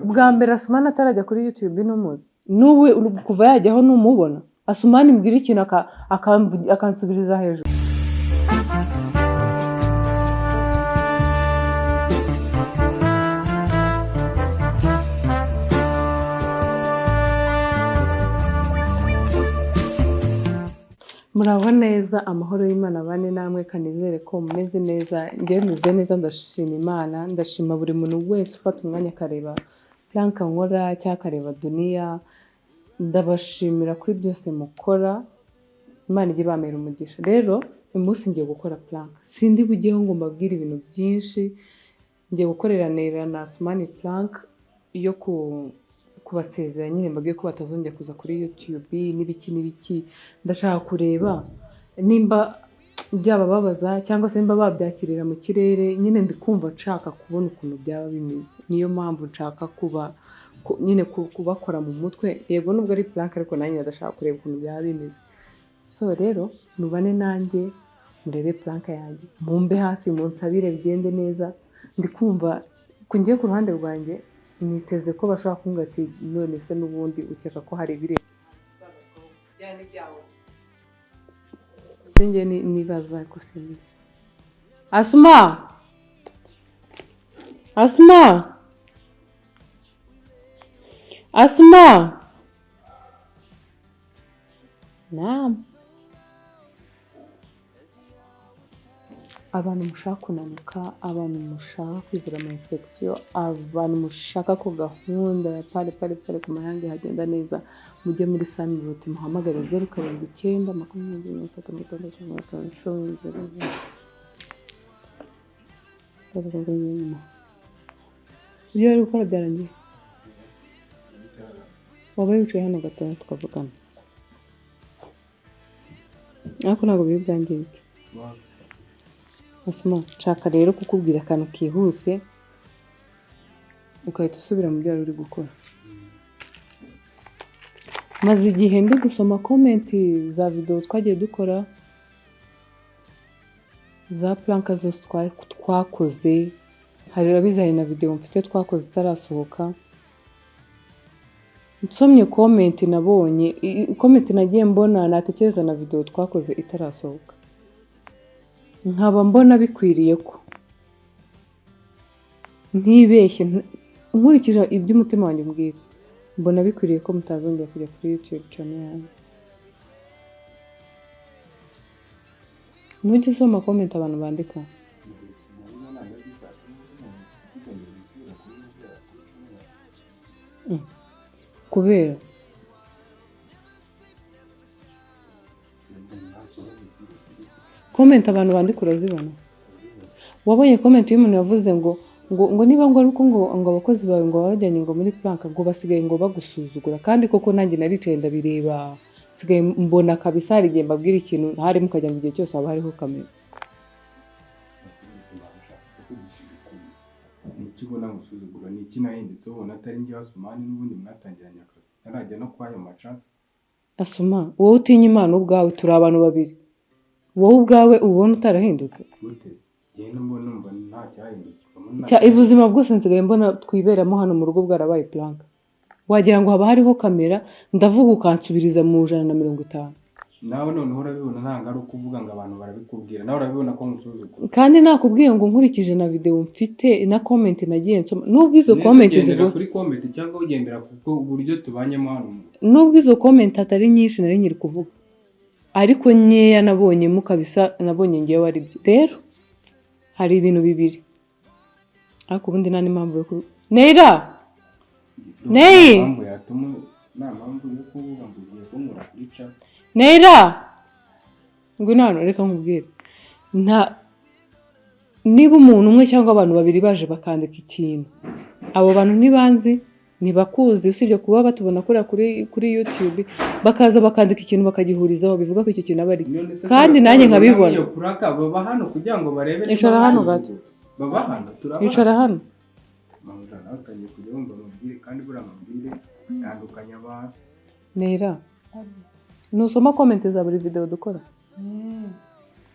bwa mbere Asumani atarajya kuri YouTube n'umuzi n'ubu kuva yajyaho n'umubona Asumani mbwira ikintu akansubiriza hejuru. Muraho neza, amahoro y'Imana bane namwe kanizere ko mumeze neza. Ngewe meze neza, ndashima Imana, ndashima buri muntu wese ufata umwanya akareba plank nkora cyangwa akareba Dunia. Ndabashimira kuri byose mukora, Imana ijye ibamera umugisha. Rero uyu munsi ngiye gukora plank, sindi bugeho ngo mbabwire ibintu byinshi. Ngiye gukorera Nera na Asumani plank yo kubasezera nyine, mbabwiye ko batazongera kuza kuri YouTube n'ibiki. Ndashaka kureba nimba byabababaza cyangwa se nimba babyakirira mu kirere. Nyine ndikumva nshaka kubona ukuntu byaba bimeze, niyo mpamvu nshaka nyine kubakora mu mutwe. Yego nubwo ari plank ariko nanjye ndashaka kureba ukuntu byaba bimeze. So rero nubane nanjye murebe plank yanjye, mumbe hafi, munsabire bigende neza. Ndikumva kungiye ku ruhande rwanjye niteze ko bashaka kumbwira ati none se n'ubundi ukeka ko hari ibireba byane byawe. Nge nibaza ko simbizi. Asuma naam, abantu mushaka kunanuka, abantu mushaka kwivura ama infection, abantu mushaka ko gahunda ya pale ku mayange hagenda neza, mujye muri Sunroot muhamagare 079 makumyabiri. Ibyo ari gukora byarangiye, wabaye wicaye hano gatoya tukavugana, ariko ntabwo biri bwangirike. Asuma, nshaka rero kukubwira akantu kihuse ugahita usubira mu byo uri gukora. Maze igihe ndi gusoma comment za video twagiye dukora za plank zose twakoze. Hari rabizanye na video mfite twakoze itarasohoka. Nsomye comment nabonye comment nagiye mbona natekereza na video twakoze itarasohoka, nkaba mbona bikwiriye ko ntibeshye nkurikije ibyo umutima wanjye umbwira, mbona bikwiriye ko mutazongera kujya kuri YouTube channel yanjye. Mujye usoma comment abantu bandika. Kubera comment abantu bandika urazibona. Wabonye comment y'umuntu yavuze ngo niba ngo aruko ngo abakozi bawe ngo babajyanye ngo muri plank ngo basigaye ngo bagusuzugura, kandi koko nanjye naricaye ndabireba, nsigaye mbona kabisa hari igihe mbabwira ikintu hari mukajya mu gihe cyose haba hariho kamera. Nikibona gusuzugura ni iki nahindutse ubona atari njye Asumani n'ubundi mwatangiranye akazi narajya no kwayo maca. Asuma, wowe utinya Imana ubwawe, turi abantu babiri, wowe ubwawe ubona utarahindutse guteze genda mbona numva nta cyahindutse ubuzima bwose nsigaye mbona twiberamo hano mu rugo bwarabaye plank. Wagira ngo haba hariho kamera, ndavuga ukansubiriza mu 150. nawe none urabibona nanga ari ukuvuga ngo abantu barabikubwira, nawe urabibona ko musuzugura. Kandi nakubwiye ngo nkurikije na video mfite na comment nagiye nsoma, nubwo izo comment zigo kuri comment cyangwa ugendera kuko uburyo tubanyemo hano, nubwo izo comment atari nyinshi nari nyiri kuvuga, ariko nyeya nabonye mu kabisa, nabonye ngewe ari byo. Rero hari ibintu bibiri, ariko ubundi nta n'impamvu yo Nera Nei mpamvu yatuma nta mpamvu yo kuvuga ngo ugiye kunkura kuri chat. Nera ngwino hano reka nkubwire, niba umuntu umwe cyangwa abantu babiri baje bakandika ikintu, abo bantu ntibanzi ntibakuzi, usibye kuba batubona kuri YouTube, bakaza bakandika ikintu bakagihurizaho bivuga ko icyo kintu aba ari, kandi nanjye nkabibona. Iyo kuraka baba hano kugira ngo barebe. Icara hano gato, baba hano turabona. Icara hano Mangana atanye kujya wumva mubwire, kandi bura mubwire yandukanya abantu. Nera nusoma comment za buri video dukora?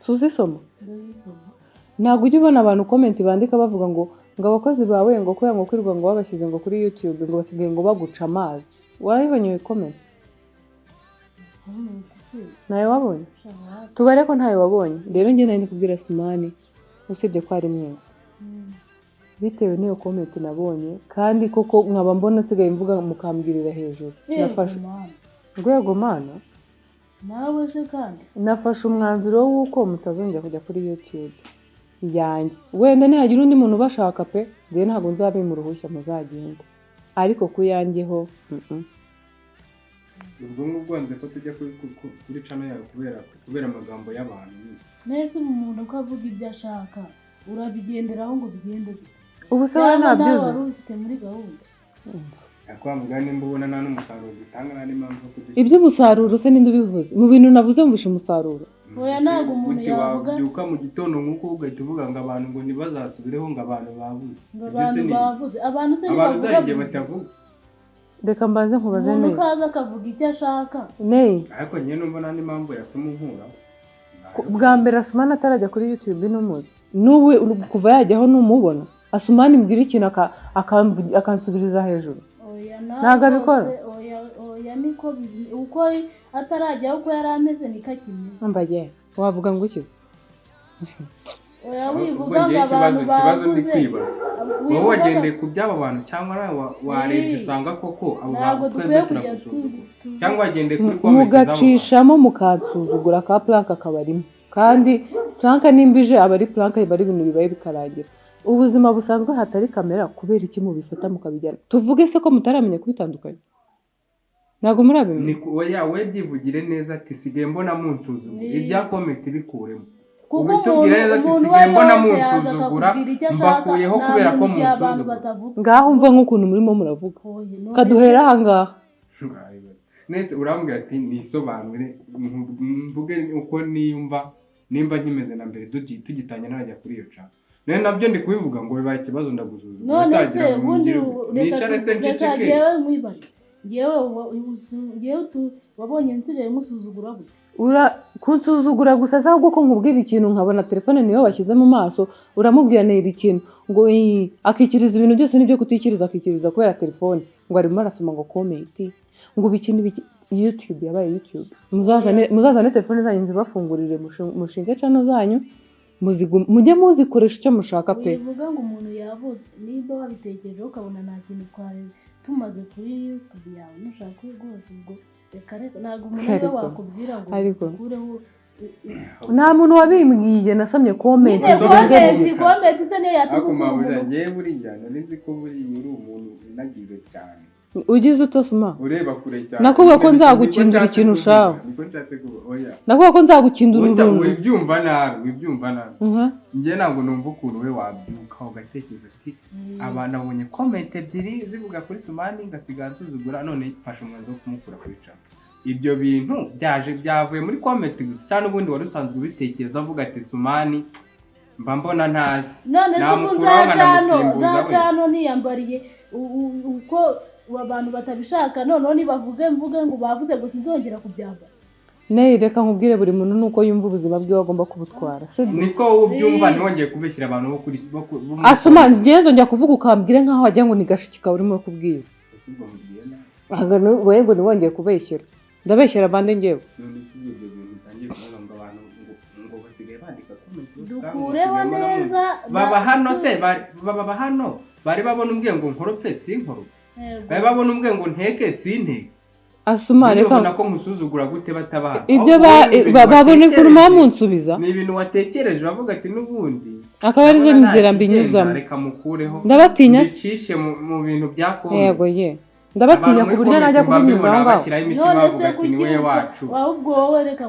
Suzisoma? Ntabwo ujya ubona abantu comment bandika bavuga ngo ngo abakozi bawe ngo kubera ngo kwirirwa ngo babashyize ngo kuri YouTube ngo basigaye ngo baguca amazi warabibonye iyo comment nayo wabonye tubare ko ntayo wabonye rero njye nari kubwira Asumani usibye ko ari mwiza bitewe n'iyo comment nabonye kandi koko nkaba mbona nsigaye mvuga mukambwirira hejuru nafashe rwego mana nawe se kandi nafashe umwanzuro w'uko mutazongera kujya kuri YouTube yanjye wenda nihagira undi muntu ubashaka pe njye ntabwo nzabima uruhushya muzagende ariko ku yanjyeho ubwo ngubwo nze ko tujya kuri channel yawe kubera amagambo y'abantu nese umuntu ko avuga ibyo ashaka urabigenderaho ngo bigende ubu se wari nabyo wari ufite muri gahunda yakwambwa nimba ubona nta n'umusaruro bitanga nta n'impamvu yo kujya iby'umusaruro se ninde ubivuze mu bintu navuze mvishe umusaruro oya ntabwo umuntu yavuga byuka mu gitondo nk'uko ugahita uvuga ngo abantu ngo ntibazasubireho ngo abantu babuze ngo abantu bavuze abantu se ntibavuga batavuga reka mbanze nkubaze umuntu ukaza akavuga icyo ashaka ariko njye numva nta n'impamvu yatuma unkura bwa mbere Asumani atarajya kuri YouTube n'umuzi n'ubu kuva yajyaho n'umubona Asumani mbwira ikintu akansubiriza hejuru ntabwo abikora oya niko uko atarajyaho uko yari ameze niko akimeze mbaye wavuga ngo ukize oya wivuga ngo abantu bavuze wowe wagendeye ku by'aba bantu cyangwa nawe warebye usanga koko abo bantu twebwe turagusuzugura cyangwa wagendeye kuri comment mugacishamo mukansuzugura ka plank akabarimo kandi plank nimbije aba ari plank bari ibintu bibaye bikarangira ubuzima busanzwe hatari kamera kubera iki mubifata mukabijyana tuvuge se ko mutaramenya kubitandukanya ntabwo murabimenya oya we byivugire neza ati sigaye mbona munsuzugura ibya comment bikuremo ubitubwire neza ati sigaye mbona munsuzugura mbakuyeho kubera ko munsuzugura ngaho umva nk'ukuntu murimo muravuga kaduhera aha ngaha nese urambwira ati nisobanure mvuge uko nimba nkimeze na mbere tugitanya narajya kuri iyo cana none nabyo ndi kubivuga ngo bibaye ikibazo ndaguzuzugura none se ubundi reka yewe mwibare yewe wabonye nsigaye musuzugura gute kunsuzugura gusa se ahubwo ko nkubwira ikintu nkabona telefone niyo washyize mu maso uramubwira neza ikintu ngo akikiriza ibintu byose nibyo kutikiriza akikiriza kubera telefone ngo arimo arasoma ngo comment ngo bikini YouTube yabaye YouTube muzazane telefone zanyu nzibafungurire mushinge channel zanyu mujye muzikoresha icyo mushaka pe bivuga ngo umuntu yavuze niba wabitekerejeho ukabona nta kintu twari tumaze kuri YouTube yawe nushaka rwose ubwo reka ntabwo umuntu wakubwira ngo ukureho nta muntu wabimbwiye nasomye comment comment se niyo yatuma ngiye buriya nzi ko buri uri umuntu unagize cyane ugize utosuma ureba kure cyane nakuvuga ko nzagukindura ikintu ushaka nakuvuga ko nzagukindura uruntu wibyumva nabi njye ntabwo numva ukuntu we wabyuka ugatekereza ati abantu abonye comment ebyiri zivuga kuri Sumani ngasiga nsuzugura none mfashe umwanzuro wo kumukura kuri cana ibyo bintu byavuye muri comment gusa cyane ubundi wari usanzwe ubitekereza avuga ati Sumani mba mbona ntazi none se nzacyano niyambariye uko abantu batabishaka noneho nibavuge mvuge ngo bavuze gusa nzongera kubyambara reka nkubwire buri muntu nuko yumva ubuzima bwe agomba kubutwara niko ubyumva ntongeye kubeshyira abantu bo kuri Asuma ngenzo njya kuvuga ukambwire nkaho wagira ngo ni gashikika urimo kubwira wowe ngo ntiwongere kubeshyira ndabeshyira bande ngewe dukureho neza baba hano bari babona umbwiye ngo nkorope sinkorope bari babona umbwiye ngo nteke sinteke Asuma reka nako musuzugura gute batabaha ibyo babone kuruma munsubiza ni ibintu watekereje bavuga ati nubundi akaba arizo nzira mbinyuzamo reka mukureho ndabatinya bicishe mu bintu bya kongo yego ndabatinya ku buryo najya kubinyuza aho ngaho none se kuki ahubwo wowe reka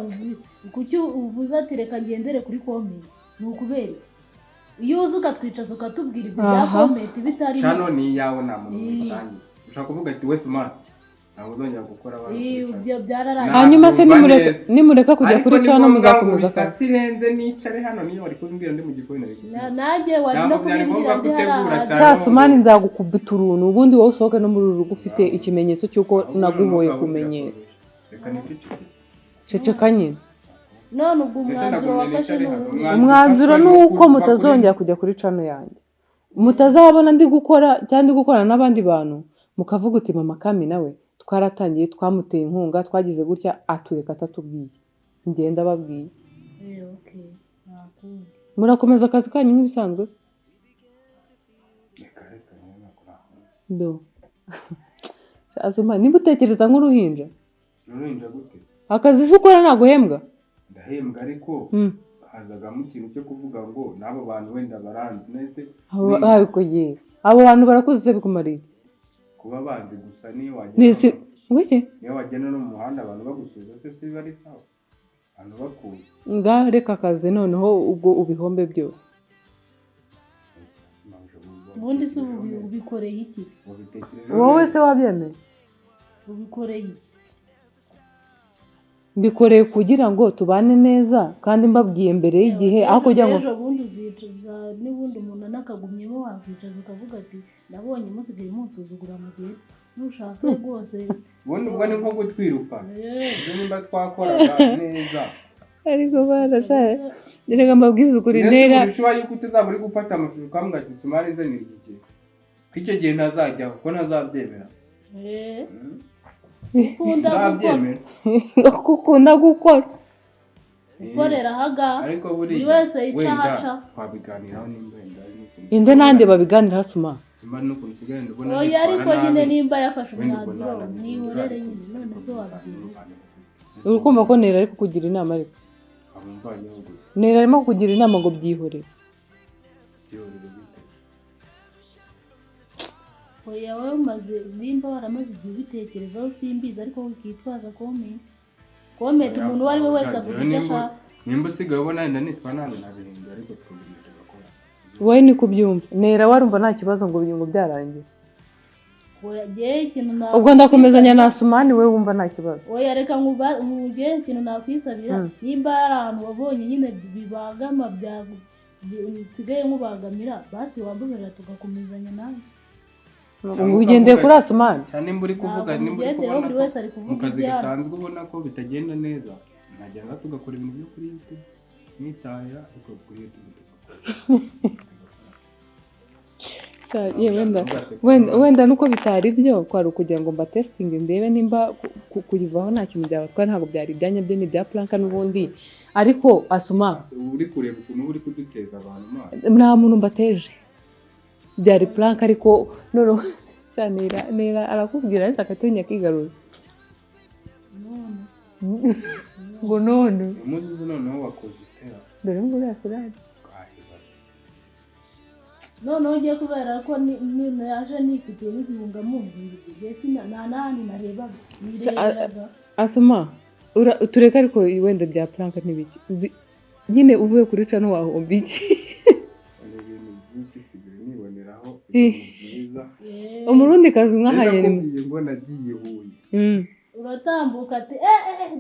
kuki uvuze ati reka ngendere kuri comment ni ukubera iyo uzi ukatwicaza ukatubwira ibyo bya comment bitari chano ni yawe na muntu rusange ushaka kuvuga ati we Sumani ntabwo uzongera gukora abantu hanyuma se nimureka kujya kuri cano muzakomeza akazi sirenze nicare hano niyo bari kumbwira ndi mu gikoni nanjye wari no kumbwira ndi hariya cya Sumani nzagukubita uruntu ubundi wowe usohoke no muri uru rugo ufite ikimenyetso cy'uko naguhoye kumenyera ceceka nyine none ubwo umwanzuro wafashe umwanzuro ni uko mutazongera kujya kuri cano yanjye mutazabona ndi gukora cyangwa ndi gukorana n'abandi bantu mukavuga uti mama Kami nawe twaratangiye twamuteye inkunga twagize gutya atureka atatubwiye ngenda babwiye okay nakundi murakomeza akazi kanyu nk'ibisanzwe do Asuma niba utekereza nk'uruhinja gute akazi se ukora ntabwo uhembwa ndahembwa ariko hazagamo ikintu cyo kuvuga ngo n'abo bantu wenda baranzi nese ariko ye abo bantu barakuze se bikumariye kuba banzi gusa niyo wagenda no mu muhanda abantu bagusubiza se si bari sawa abantu bakuye reka akazi noneho ubwo ubihombe byose ubundi se ubikoreye iki wowe se wabyemeye ubikoreye iki mbikoreye kugira ngo tubane neza kandi mbabwiye mbere y'igihe aho kugira ngo ubundi uzicuza n'ubundi umuntu anakagumyemo wakwicaza ukavuga ati nabonye musigaye munsuzugura mu gihe nushaka rwose ubundi ubwo ni nko gutwirukana ibyo nimba twakoraga neza ariko barashaje reka mbabwize ukuri ntera ushobora yuko utazaba uri gufata amashusho ukavuga ati sumari ze ni igihe ko icyo gihe ntazajyaho kuko ntazabyemera ukunda gukora gukorera ahaga ariko buri wese yica haca twabiganiraho nimba inde nande babiganira Asuma oya ariko nyine nimba yafashe umwanzuro nihorere nyine none se wabwira urukumva ko Nera ariko kugira inama ariko Nera arimo kugira inama ngo byihorere oya wowe umaze nimba waramaze igihe ubitekerezaho simbizi ariko wikitwaza comment umuntu uwo ari we wese avuga icyo ashaka nimba usigaye ubona wenda nitwa nane nabihindura ariko twumvise gakora wowe ni kubyumva Nera warumva nta kibazo ngo byarangiye ubwo ndakomezanya na Asumani we wumva nta kibazo oya reka nkugire ikintu nakwisabira nimba hari ahantu wabonye nyine bibagama nsigaye nkubagamira basi wambabarira tugakomezanya nawe ugendeye kuri Asumani cyane nimba uri kuvuga nimba uri kubona mu kazi gasanzwe ubona ko bitagenda neza najyaga tugakora ibintu byo kuri YouTube nitahira ariko kuri YouTube wenda nuko bitari byo kwari ukugira ngo mbatestinge ndebe nimba kuyivaho nta kintu byabatwara ntabwo byari ibyanya bye n'ibya planka n'ubundi ariko Asuma uri kureba ukuntu uri kuduteza abantu maso nta muntu mbateje byari planka ariko none Nera arakubwira ariko akatinya kigaruza ngo none umuzi noneho wakoze itera dore ngo yasiraje noneho ugiye kubera ko yaje nifitiye n'igihunga mu ngiye nta n'ahandi narebaga Asuma tureka ariko wenda bya planka n'ibiki nyine uvuye kuri cano wahomba iki umurundi kazi nk'ahanye rimwe ngo nagiye Huye uratambuka ati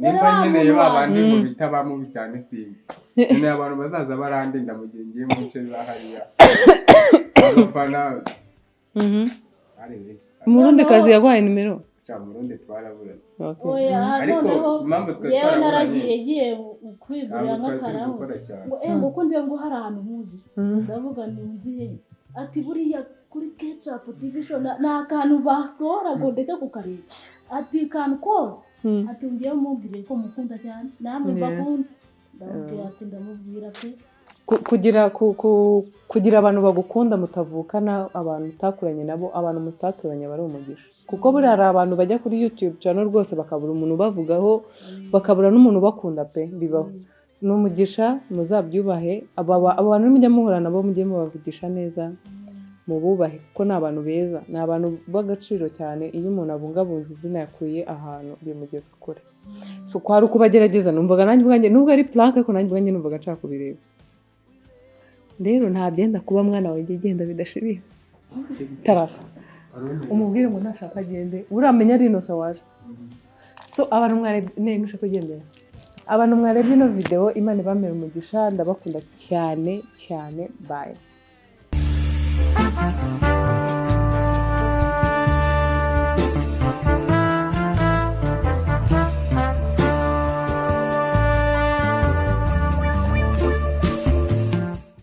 nimba nkeneye babandi mu bitabamo cyane sinzi nkeneye abantu bazaza barandinda mu gihe ngiye mu nce za hariya abafana umurundi kazi yaguhaye nimero umurundi twaraburanye ariko yewe naragiye kwigurira nk'akaraho ngo ko ndiyo ngo hari ahantu muzi ndavuga ni nzihe ati buriya kuri Ketchup TV show ni akantu basohora ngo ndeke kukareba ati kantu kose ati ngiye mubwire ko mukunda cyane namwe mbakunda ndamubwira ati ndamubwira pe kugira abantu bagukunda mutavukana abantu mutakuranye nabo abantu mutaturanye bari umugisha kuko buriya hari abantu bajya kuri YouTube channel rwose bakabura umuntu bavugaho bakabura n'umuntu bakunda pe bibaho ni umugisha muzabyubahe abantu mujya muhura nabo mujye mubavugisha neza mububahe kuko ni abantu beza ni abantu b'agaciro cyane iyo umuntu abungabunze izina yakuye ahantu bimugeza kure so kwari ukubagerageza numvaga nanjye ubwanjye nubwo ari plank ariko nanjye ubwanjye numvaga nshaka kubireba rero nta byenda kuba mwana wawe igenda bidashirira tarafa umubwire ngo ntashaka agende uramenya ari inosa waje so abantu mwarebye nshaka kugendera abantu mwarebye ino video Imana ibamere umugisha ndabakunda cyane cyane bye